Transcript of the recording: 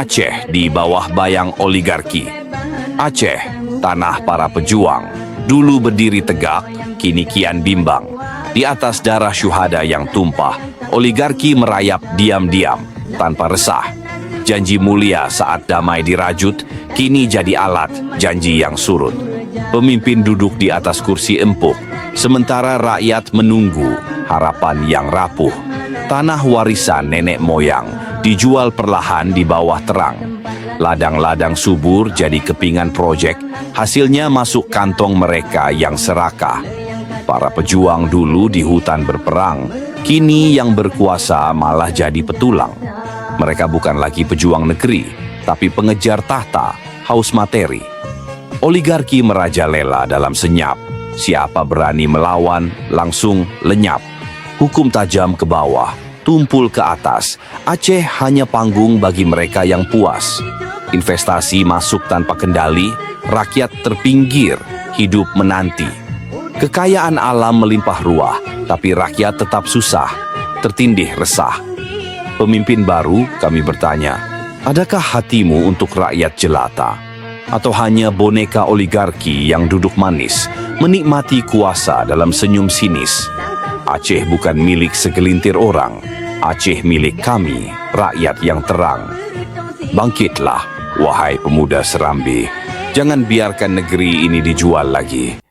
Aceh di bawah bayang oligarki. Aceh, tanah para pejuang, dulu berdiri tegak, kini kian bimbang. Di atas darah syuhada yang tumpah, oligarki merayap diam-diam, tanpa resah. Janji mulia saat damai dirajut, kini jadi alat janji yang surut. Pemimpin duduk di atas kursi empuk, sementara rakyat menunggu harapan yang rapuh. Tanah warisan nenek moyang dijual perlahan di bawah terang. Ladang-ladang subur jadi kepingan proyek, hasilnya masuk kantong mereka yang serakah. Para pejuang dulu di hutan berperang, kini yang berkuasa malah jadi petulang. Mereka bukan lagi pejuang negeri, tapi pengejar tahta, haus materi. Oligarki merajalela dalam senyap. Siapa berani melawan, langsung lenyap. Hukum tajam ke bawah, tumpul ke atas. Aceh hanya panggung bagi mereka yang puas. Investasi masuk tanpa kendali, rakyat terpinggir, hidup menanti. Kekayaan alam melimpah ruah, tapi rakyat tetap susah, tertindih resah. Pemimpin baru, kami bertanya, adakah hatimu untuk rakyat jelata? Atau hanya boneka oligarki yang duduk manis, menikmati kuasa dalam senyum sinis? Aceh bukan milik segelintir orang, Aceh milik kami, rakyat yang terang. Bangkitlah, wahai pemuda Serambi, jangan biarkan negeri ini dijual lagi.